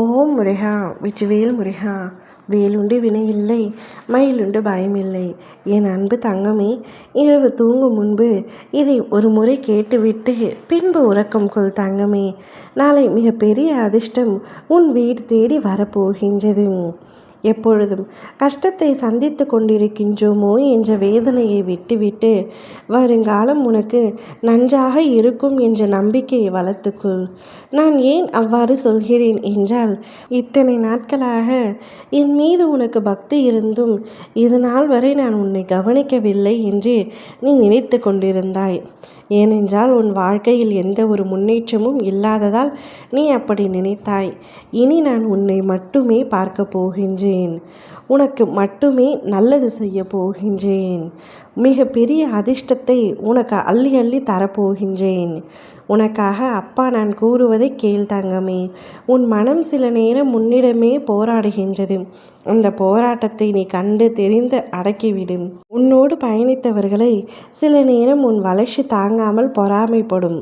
ஓம் முருகா வெற்றிவேல் முருகா. வேலுண்டு வினையில்லை, மயிலுண்டு பயமில்லை. என் அன்பு தங்கமே, இரவு தூங்கும் முன்பு இதை ஒரு முறை கேட்டுவிட்டு பின்பு உறக்கம் கொள் தங்கமே. நாளை மிகப்பெரிய அதிர்ஷ்டம் உன் வீடு தேடி வரப்போகின்றது. எப்பொழுதும் கஷ்டத்தை சந்தித்து கொண்டிருக்கின்றோமோ என்ற வேதனையை விட்டுவிட்டு வருங்காலம் உனக்கு நன்றாக இருக்கும் என்ற நம்பிக்கையை வளர்த்துக்கொள். நான் ஏன் அவ்வாறு சொல்கிறேன் என்றால், இத்தனை நாட்களாக என் மீது உனக்கு பக்தி இருந்தும் இது நாள் வரை நான் உன்னை கவனிக்கவில்லை என்று நீ நினைத்து கொண்டிருந்தாய். ஏனென்றால் உன் வாழ்க்கையில் எந்த ஒரு முன்னேற்றமும் இல்லாததால் நீ அப்படி நினைத்தாய். இனி நான் உன்னை மட்டுமே பார்க்க போகின்றேன். உனக்கு மட்டுமே நல்லது செய்ய போகின்றேன். மிக பெரிய அதிர்ஷ்டத்தை உனக்கு அள்ளி அள்ளி தரப்போகின்றேன். உனக்காக அப்பா நான் கூறுவதை கேள் தங்கமே. உன் மனம் சில நேரம் முன்னிடமே போராடுகின்றது. அந்த போராட்டத்தை நீ கண்டு தெரிந்து அடக்கிவிடும். உன்னோடு பயணித்தவர்களை சில நேரம் உன் வளர்ச்சி தாங்காமல் பொறாமைப்படும்.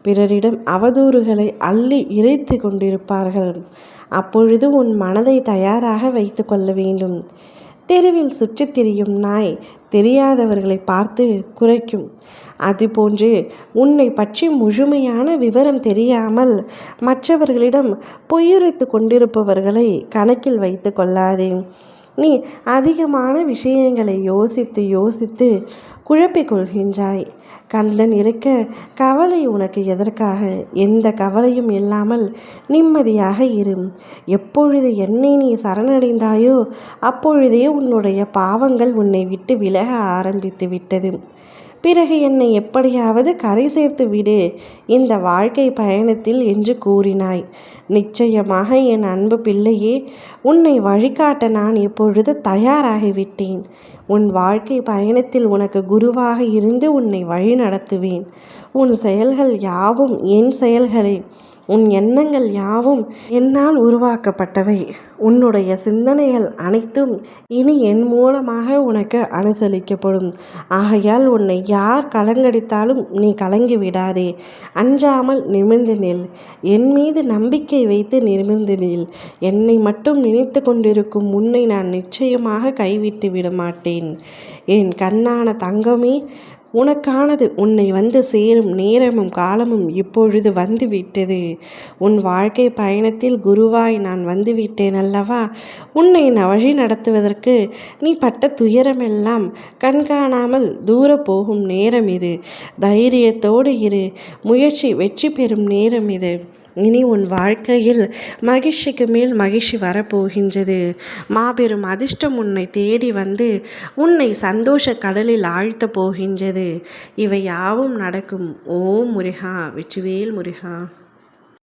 பிறரிடம் அவதூறுகளை அள்ளி இறைத்து கொண்டிருப்பார்கள். அப்பொழுது உன் மனதை தயாராக வைத்து கொள்ள வேண்டும். தெருவில் சுற்றித் திரியும் நாய் தெரியாதவர்களை பார்த்து குறைக்கும். அதுபோன்று உன்னை பற்றி முழுமையான விவரம் தெரியாமல் மற்றவர்களிடம் பொய்யுரைத்து கொண்டிருப்பவர்களை கணக்கில் வைத்து கொள்ளாதே. நீ அதிகமான விஷயங்களை யோசித்து யோசித்து குழப்பிக் கொள்கின்றாய். கந்தன் இருக்க கவலை உனக்கு எதற்காக? எந்த கவலையும் இல்லாமல் நிம்மதியாக இரு. எப்பொழுது என்னை நீ சரணடைந்தாயோ அப்பொழுதே உன்னுடைய பாவங்கள் உன்னை விட்டு விலக ஆரம்பித்து விட்டது. பிறகு என்னை எப்படியாவது கரை சேர்த்து விடு இந்த வாழ்க்கை பயணத்தில் என்று கூறினாய். நிச்சயமாக என் அன்பு பிள்ளையே, உன்னை வழிகாட்ட நான் இப்பொழுது தயாராகிவிட்டேன். உன் வாழ்க்கை பயணத்தில் உனக்கு குருவாக இருந்து உன்னை வழி நடத்துவேன். உன் செயல்கள் யாவும் என் செயல்களே. உன் எண்ணங்கள் யாவும் என்னால் உருவாக்கப்பட்டவை. உன்னுடைய சிந்தனைகள் அனைத்தும் இனி என் மூலமாக உனக்கு அனுசரிக்கப்படும். ஆகையால் உன்னை யார் கலங்கடித்தாலும் நீ கலங்கி விடாதே. அஞ்சாமல் நிமிர்ந்து நில். என் மீது நம்பிக்கை வைத்து நிமிர்ந்து நில். என்னை மட்டும் நினைத்து கொண்டிருக்கும் உன்னை நான் நிச்சயமாக கைவிட்டு விட மாட்டேன். என் கண்ணான தங்கமே, உனக்கானது உன்னை வந்து சேரும் நேரமும் காலமும் இப்பொழுது வந்துவிட்டது. உன் வாழ்க்கை பயணத்தில் குருவாய் நான் வந்துவிட்டேன் அல்லவா? உன்னை வழி நடத்துவதற்கு நீ பட்ட துயரமெல்லாம் கண்காணாமல் தூர போகும் நேரம் இது. தைரியத்தோடு இரு. முயற்சி வெற்றி பெறும் நேரம் இது. இனி உன் வாழ்க்கையில் மகிழ்ச்சிக்கு மேல் மகிழ்ச்சி வரப்போகின்றது. மாபெரும் அதிர்ஷ்டம் உன்னை தேடி வந்து உன்னை சந்தோஷ கடலில் ஆழ்த்தப் போகின்றது. இவை யாவும் நடக்கும். ஓம் முருகா வெற்றிவேல் முருகா.